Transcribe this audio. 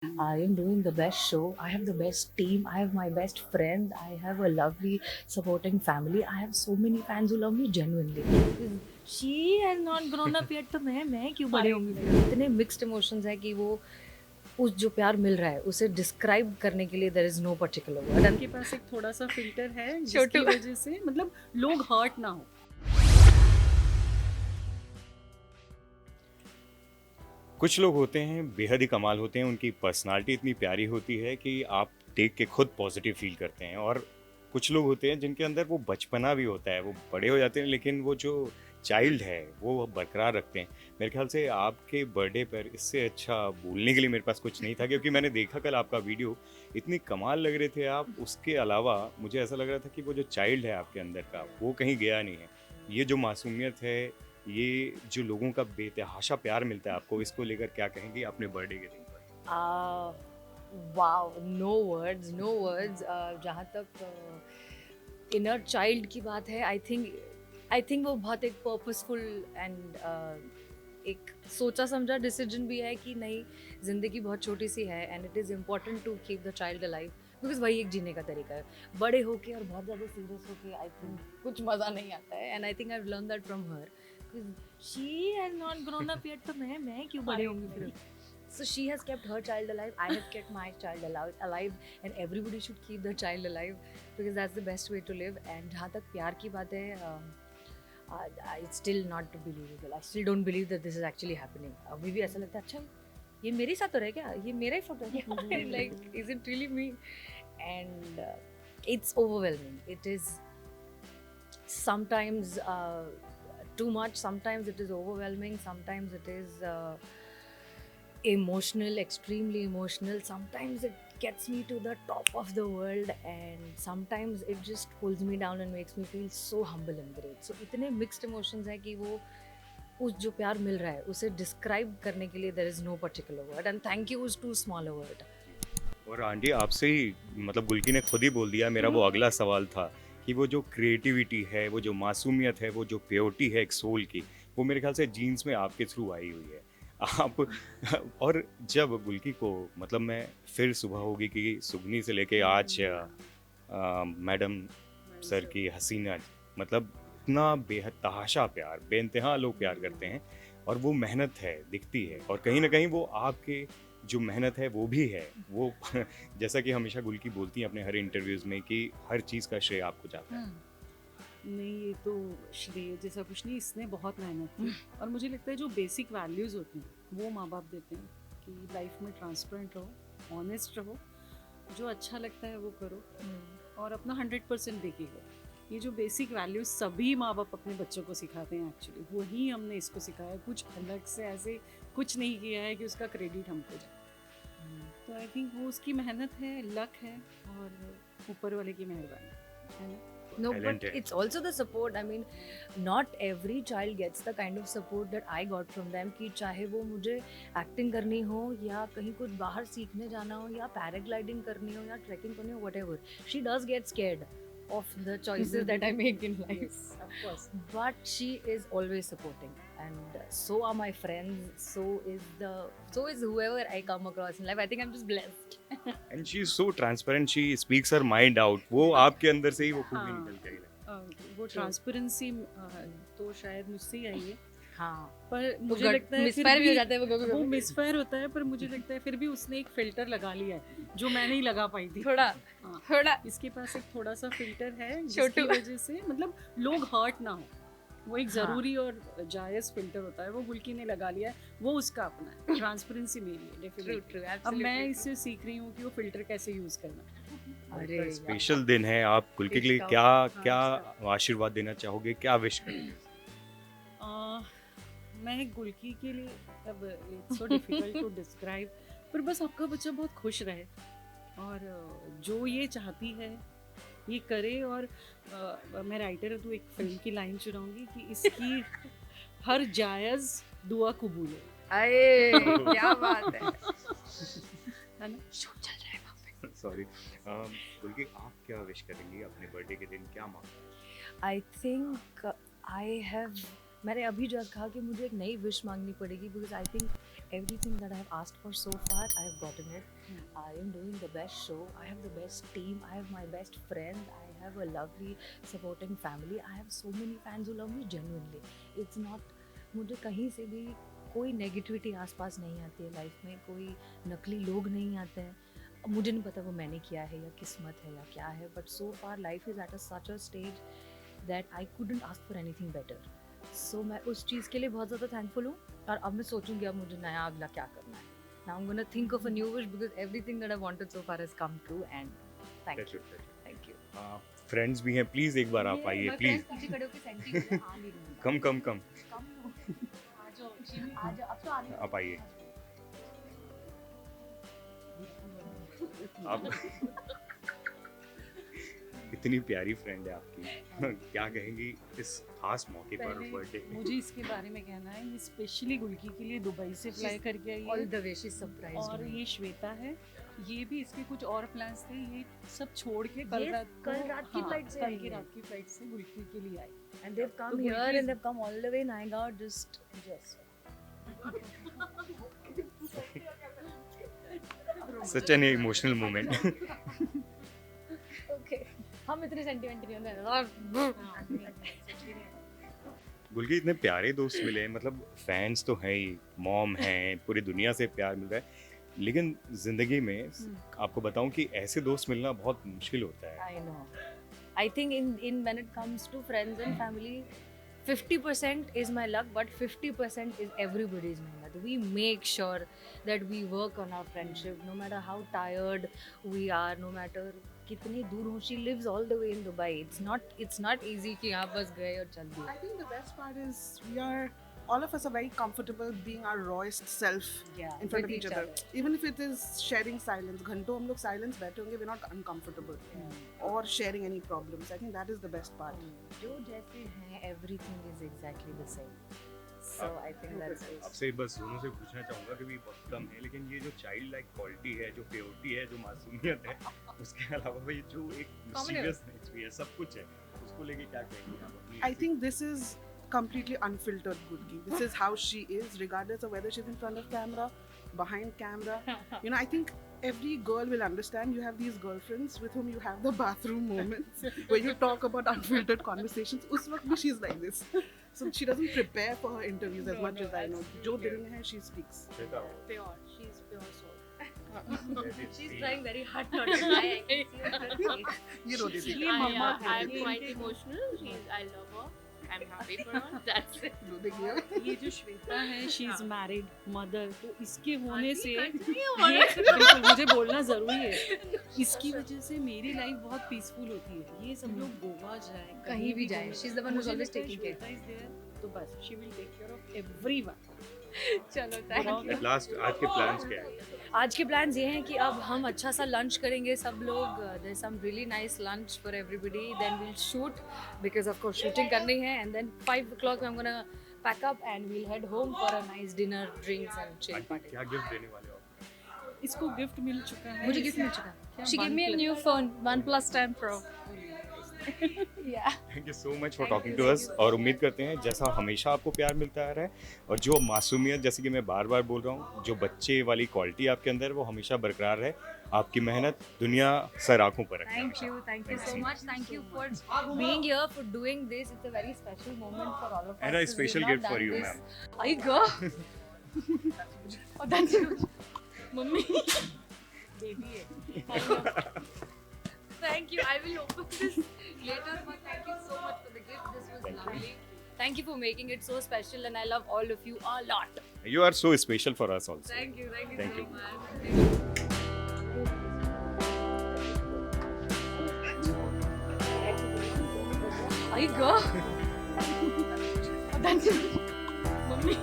I am doing the best show. I have the best team. I have my best friends. I have a lovely supporting family. I have so many fans who love me genuinely. Because she has not grown up yet, तो मैं क्यों बड़े होंगी फिर? इतने mixed emotions है कि वो उस जो प्यार मिल रहा है उसे डिस्क्राइब करने के लिए there is no particular word. उनके पास एक थोड़ा सा फिल्टर है जिसकी वजह से मतलब लोग हर्ट ना हो। कुछ लोग होते हैं बेहद ही कमाल होते हैं, उनकी पर्सनालिटी इतनी प्यारी होती है कि आप देख के खुद पॉजिटिव फील करते हैं। और कुछ लोग होते हैं जिनके अंदर वो बचपना भी होता है, वो बड़े हो जाते हैं लेकिन वो जो चाइल्ड है वो बरकरार रखते हैं। मेरे ख्याल से आपके बर्थडे पर इससे अच्छा बोलने के लिए मेरे पास कुछ नहीं था, क्योंकि मैंने देखा कल आपका वीडियो, इतनी कमाल लग रहे थे आप। उसके अलावा मुझे ऐसा लग रहा था कि वो जो चाइल्ड है आपके अंदर का वो कहीं गया नहीं है। ये जो मासूमियत है, ये जो लोगों का बेतहाशा प्यार मिलता है आपको, इसको लेकर क्या कहेंगी अपने बर्थडे के दिन पर? Uh, wow, no words, no words. जहाँ तक इनर चाइल्ड की बात है, आई थिंक वो बहुत एक पर्पसफुल एंड एक सोचा समझा डिसीजन भी है कि नहीं, ज़िंदगी बहुत छोटी सी है and it is important to keep the child alive, because वही एक जीने का तरीका है। बड़े होके और बहुत ज़्यादा सीरियस होके आई थिंक कुछ मज़ा नहीं आता है, and I think I have learn that from her, because she has not grown up yet, तो मैं क्यों बड़े होंगी फिर? So she has kept her child alive. I have kept my child alive, and everybody should keep their child alive because that's the best way to live. And जहाँ तक प्यार की बात है, it's still not believable. I still don't believe that this is actually happening. अभी भी ऐसा लगता है, अच्छा ये मेरे साथ हो रहा है क्या? ये मेरा ही फोटो है क्या? Like, is it really me? And it's overwhelming. It is sometimes too much. Sometimes it is overwhelming. Sometimes it is. Emotional, extremely emotional. Sometimes it gets me to the top of the world, and sometimes it just pulls me down and makes me feel so humble and great. So इतने mixed emotions हैं कि वो उस जो प्यार मिल रहा है उसे डिस्क्राइब करने के लिए there is no particular word, and thank you is too small a word. और आंटी आपसे ही, मतलब गुल्की ने खुद ही बोल दिया, मेरा वो अगला सवाल था कि वो जो क्रिएटिविटी है, वो जो मासूमियत है, वो जो प्योरिटी है एक सोल की, वो मेरे ख्याल से जीन्स में आपके थ्रू आई हुई है। आप और जब गुल्की को, मतलब मैं फिर सुबह होगी कि सुगनी से लेके आज मैडम सर की हसीना, मतलब इतना बेहद तहाशा प्यार, बेइंतहा लोग प्यार करते हैं। और वो मेहनत है दिखती है, और कहीं ना कहीं वो आपके जो मेहनत है वो भी है वो जैसा कि हमेशा गुल्की बोलती हैं अपने हर इंटरव्यूज में कि हर चीज़ का श्रेय आपको जाता है। नहीं, ये तो श्रेय जैसा कुछ नहीं, इसने बहुत मेहनत की। और मुझे लगता है जो बेसिक वैल्यूज़ होती हैं वो माँ बाप देते हैं कि लाइफ में ट्रांसपेरेंट रहो, ऑनेस्ट रहो, जो अच्छा लगता है वो करो और अपना 100% देके करो। ये जो बेसिक वैल्यूज सभी माँ बाप अपने बच्चों को सिखाते हैं, एक्चुअली वही हमने इसको सिखाया। कुछ अलग से ऐसे कुछ नहीं किया है कि उसका क्रेडिट हमको जाए। तो आई थिंक वो उसकी मेहनत है, लक है और ऊपर वाले की मेहरबानी है ना। No, Talent but है। it's also the support. I mean, not every child gets the kind of support that I got from them. कि चाहे वो मुझे एक्टिंग करनी हो या कहीं कुछ बाहर सीखने जाना हो या पैराग्लाइडिंग करनी हो या ट्रैकिंग करनी हो, whatever. She does get scared of the choices that I make in life. Yes, of course. But she is always supporting, and so are my friends. So is whoever I come across in life. I think I'm just blessed. And she is so transparent, she speaks her mind out, वो आपके अंदर से ही वो खूबी हाँ। निकल के आई है। वो ट्रांसपेरेंसी तो शायद मुझसे ही आई है, हाँ, पर मुझे गट- लगता है फिर misfire भी हो जाता है वो कभी-कभी। वो मिसफायर होता है, पर मुझे लगता है फिर भी उसने एक फिल्टर लगा लिया है जो मैं नहीं लगा पाई थी। थोड़ा हाँ, थोड़ा इसके पास एक थोड़ा सा फिल्टर है जिसकी छोटू। वजह से मतलब लोग हर्ट ना हो। वो एक हाँ। ज़रूरी और जायज़ फिल्टर होता है, वो गुल्की ने लगा लिया है, वो उसका अपना है। ट्रांसपेरेंसी मेरी है, डेफिनेटली। अब मैं इससे सीख रही हूँ कि वो फिल्टर कैसे यूज़ करना है। अरे यार। स्पेशल दिन है, आप गुल्की के लिए इसका- क्या हाँ, क्या इसका- आशीर्वाद देना चाहोगे, क्या विश करोगे? आ, मैं गुल्की के लिए, अब it's so difficult to describe, पर बस आपका बच्चा बहुत खुश रहे और जो ये चाहती है ये करे। और मैं राइटर हूँ तो एक फिल्म की लाइन चुराऊंगी कि इसकी हर जायज़ दुआ कबूल है। अरे क्या बात है। है ना। शूट चल रहा है वहाँ पे। सॉरी, गुल्की आप क्या विश करेंगी अपने बर्थडे के दिन, क्या मांगोगे? आई थिंक आई हैव, मैंने अभी जस्ट कहा कि मुझे एक नई विश मांगनी पड़ेगी, because I think everything that I have asked for so far, I have gotten it. I am doing the best show. I have the best team. I have my best friend. I have a lovely supporting family. I have so many fans who love me genuinely. It's not मुझे कहीं से भी कोई negativity आसपास नहीं आती है life में, कोई नकली लोग नहीं आते हैं। मुझे नहीं पता वो मैंने किया है या किस्मत है या क्या है, but so far life is at a such a stage that I couldn't ask for anything better. So मैं उस चीज़ के लिए बहुत ज़्यादा थैंकफुल हूँ, और अब मैं सोचूंगी अब मुझे नया अगला क्या करना है। Now I am gonna think of a new wish because everything that I wanted so far has come true, and thank you, thank you. Friends भी हैं, प्लीज एक बार आप आइए प्लीज। पीछे खड़े होकर सेंटी आ नहीं रही कम कम कम आज अब तो आने आप आइए। आप इतनी प्यारी फ्रेंड है आपकी, क्या कहेंगी इस खास मौके पर पहले बर्थडे? मुझे इसके बारे में कहना है, ये स्पेशली गुल्की के लिए दुबई से फ्लाई करके आई ऑल है। द वे शी सरप्राइज्ड और मी। ये श्वेता है, ये भी इसके कुछ और प्लान्स थे, ये सब छोड़ के ये कल रात की फ्लाइट से कल आई की है। रात की फ्लाइट से गुल्की के लिए आई। And they've come So here Gulki is- and they've come all the way Nayagarh just. Such an emotional moment. Okay. हम इतने सेंटिमेंट नहीं होते हैं। गुल्की इतने प्यारे दोस्त मिले, मतलब फैंस तो हैं ही, मॉम हैं, पूरी दुनिया से प्यार मिल रहा है, लेकिन जिंदगी में आपको बताऊं कि ऐसे दोस्त मिलना बहुत मुश्किल होता है। I know. I think in when it comes to friends and family, 50% is my luck, but 50% is everybody's mehnat. We make sure that we work on our friendship, no matter how tired we are, no matter कितनी दूर हो. She lives all the way in Dubai. It's not easy कि आप बस गए और चल दिए. I think the best part is all of us are very comfortable being our rawest self Yeah, in front of with each other. Even if it is sharing silence, घंटों हम लोग silence बैठे होंगे, we're not uncomfortable or sharing any problems. I think that is the best part. जो जैसे हैं, everything is exactly the same. So I think that's it. आपसे बस दोनों से पूछना चाहूँगा कि भी बहुत कम है, लेकिन ये जो चाइल्ड लाइक क्वालिटी है, जो प्योरिटी है, जो मासूमियत है, उसके अलावा भाई जो एक सीरियसनेस भी है, सब कुछ है, उसको लेके क्या कहेंगे आप अपनी? I think this is completely unfiltered Gulki. This is how she is, regardless of whether she's in front of camera, behind camera. You know, I think every girl will understand. You have these girlfriends with whom you have the bathroom moments where you talk about unfiltered conversations. उस वक्त भी she's like this. So she doesn't prepare for her interviews as much as I know. जो दिल में है, she speaks. Shweta, Pure, she's pure soul. She's trying very hard not to cry. I can see on her face. ये रो देती ये मम्मा I'm quite emotional. I love her. I'm happy for her. That's it. रो देगी। ये जो श्वेता है, she is married mother, तो इसके होने से continue ये बिल्कुल मुझे बोलना जरूरी है, इसकी वजह से मेरी लाइफ बहुत पीसफुल होती है। ये सब लोग गोवा जाए, कहीं भी जाए, घूमे, she's the one who's मुझे always लगता है taking care. Shweta is there, तो बस she will take care of everyone. चलो thank you. at last आज के प्लान्स क्या है? आज के प्लान्स ये हैं कि अब हम अच्छा सा लंच करेंगे सब लोग. There some really nice lunch for everybody. Then we'll shoot because of course shooting करनी है. And then 5 o'clock I'm gonna pack up and we'll head home for a nice dinner, drinks and chill aunty, party. क्या gift देने वाले हो आप? इसको gift मिल चुका है, मुझे गिफ्ट मिल चुका. She gave me a new phone, OnePlus 10 Pro. Yeah. Thank you so much for Thank talking you, to thank us, you. और उम्मीद करते हैं जैसा हमेशा आपको प्यार मिलता आ रहा है, और जो मासूमियत, जैसे कि मैं बार बार बोल रहा हूँ, जो बच्चे वाली क्वालिटी आपके अंदर, वो हमेशा बरकरार रहे. आपकी मेहनत दुनिया सर आंखों पर रखे. Thank you so Thank you. much. Thank you for being here, for doing this. It's a very special moment for all of us. And a 'cause special we've not gift for done you, this. ma'am. Ay, go. Oh, that's huge. Mummy. Baby है। Thank you. I will open this later, but thank you so much for the gift. This was lovely. Thank you for making it so special, and I love all of you a lot. You are so special for us also. Thank you. Thank you Thank so you. much. Ay, go. Oh, that's huge. Mummy.